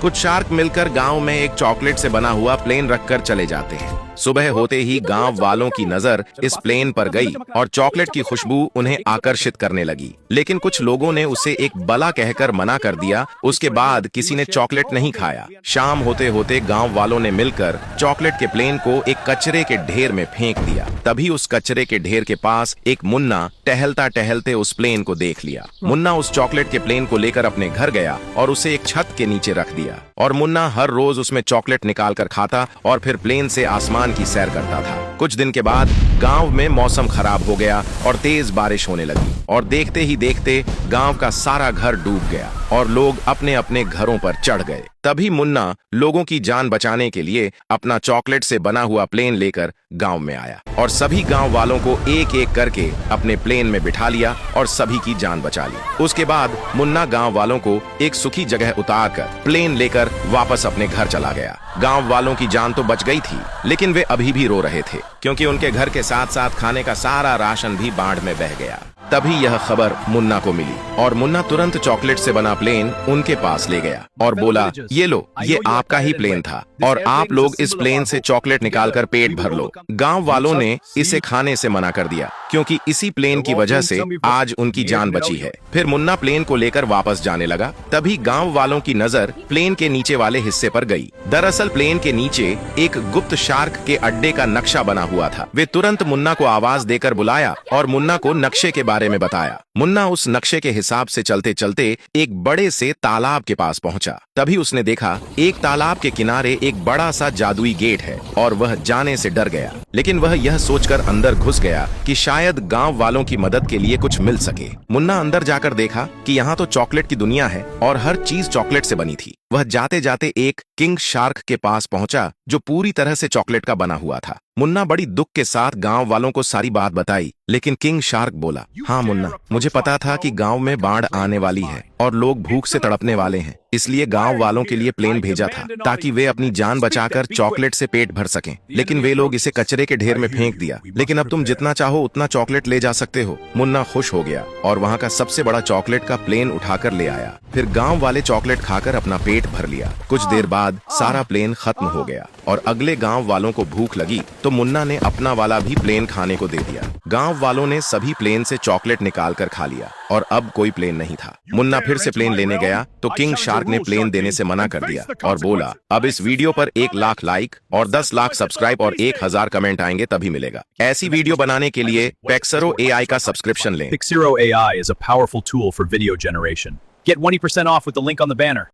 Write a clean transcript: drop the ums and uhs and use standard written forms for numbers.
कुछ शार्क मिलकर गांव में एक चॉकलेट से बना हुआ प्लेन रखकर चले जाते हैं। सुबह होते ही गांव वालों की नजर इस प्लेन पर गई और चॉकलेट की खुशबू उन्हें आकर्षित करने लगी। लेकिन कुछ लोगों ने उसे एक बला कहकर मना कर दिया। उसके बाद किसी ने चॉकलेट नहीं खाया। शाम होते होते गांव वालों ने मिलकर चॉकलेट के प्लेन को एक कचरे के ढेर में फेंक दिया। तभी उस कचरे के ढेर के पास एक मुन्ना टहलता टहलते उस प्लेन को देख लिया। मुन्ना उस चॉकलेट के प्लेन को लेकर अपने घर गया और उसे एक छत के नीचे रख दिया। और मुन्ना हर रोज उसमें चॉकलेट निकाल कर खाता और फिर प्लेन से आसमान की सैर करता था। कुछ दिन के बाद गांव में मौसम खराब हो गया और तेज बारिश होने लगी और देखते ही देखते गांव का सारा घर डूब गया और लोग अपने अपने घरों पर चढ़ गए। तभी मुन्ना लोगों की जान बचाने के लिए अपना चॉकलेट से बना हुआ प्लेन लेकर गांव में आया और सभी गांव वालों को एक एक करके अपने प्लेन में बिठा लिया और सभी की जान बचा ली। उसके बाद मुन्ना गांव वालों को एक सुखी जगह उतारकर प्लेन लेकर वापस अपने घर चला गया। गांव वालों की जान तो बच गई थी, लेकिन वे अभी भी रो रहे थे क्योंकि उनके घर के साथ साथ खाने का सारा राशन भी बाढ़ में बह गया। तभी यह खबर मुन्ना को मिली और मुन्ना तुरंत चॉकलेट से बना प्लेन उनके पास ले गया और बोला, ये लो, ये आपका ही प्लेन था और आप लोग इस प्लेन से चॉकलेट निकालकर पेट भर लो। गांव वालों ने इसे खाने से मना कर दिया क्योंकि इसी प्लेन की वजह से आज उनकी जान बची है। फिर मुन्ना प्लेन को लेकर वापस जाने लगा। तभी गांव वालों की नजर प्लेन के नीचे वाले हिस्से पर गई। दरअसल प्लेन के नीचे एक गुप्त शार्क के अड्डे का नक्शा बना हुआ था। वे तुरंत मुन्ना को आवाज देकर बुलाया और मुन्ना को नक्शे के बारे में बताया। मुन्ना उस नक्शे के हिसाब से चलते चलते एक बड़े से तालाब के पास पहुंचा। तभी उसने देखा एक तालाब के किनारे एक बड़ा सा जादुई गेट है और वह जाने से डर गया। लेकिन वह यह सोचकर अंदर घुस गया कि शायद गांव वालों की मदद के लिए कुछ मिल सके। मुन्ना अंदर जाकर देखा कि यहाँ तो चॉकलेट की दुनिया है और हर चीज चॉकलेट से बनी थी। वह जाते जाते एक किंग शार्क के पास पहुंचा जो पूरी तरह से चॉकलेट का बना हुआ था। मुन्ना बड़ी दुख के साथ गांव वालों को सारी बात बताई, लेकिन किंग शार्क बोला, हाँ मुन्ना, मुझे पता था कि गांव में बाढ़ आने वाली है और लोग भूख से तड़पने वाले हैं, इसलिए गांव वालों के लिए प्लेन भेजा था ताकि वे अपनी जान बचाकर चॉकलेट से पेट भर सकें। लेकिन वे लोग इसे कचरे के ढेर में फेंक दिया। लेकिन अब तुम जितना चाहो उतना चॉकलेट ले जा सकते हो। मुन्ना खुश हो गया और वहाँ का सबसे बड़ा चॉकलेट का प्लेन उठाकर ले आया। फिर गांव वाले चॉकलेट खाकर अपना पेट भर लिया। कुछ देर बाद सारा प्लेन खत्म हो गया और अगले गांव वालों को भूख लगी तो मुन्ना ने अपना वाला भी प्लेन खाने को दे दिया। गांव वालों ने सभी प्लेन से चॉकलेट निकाल कर खा लिया और अब कोई प्लेन नहीं था। मुन्ना फिर से प्लेन लेने गया तो किंग शार्क ने प्लेन देने से मना कर दिया और बोला, अब इस वीडियो पर 1 लाख लाइक और 10 लाख सब्सक्राइब और 1000 कमेंट आएंगे तभी मिलेगा। ऐसी वीडियो बनाने के लिए पेक्सरो AI का सब्सक्रिप्शन लें। Pixero AI is a powerful tool for video generation. Get 20% off with the link on the banner.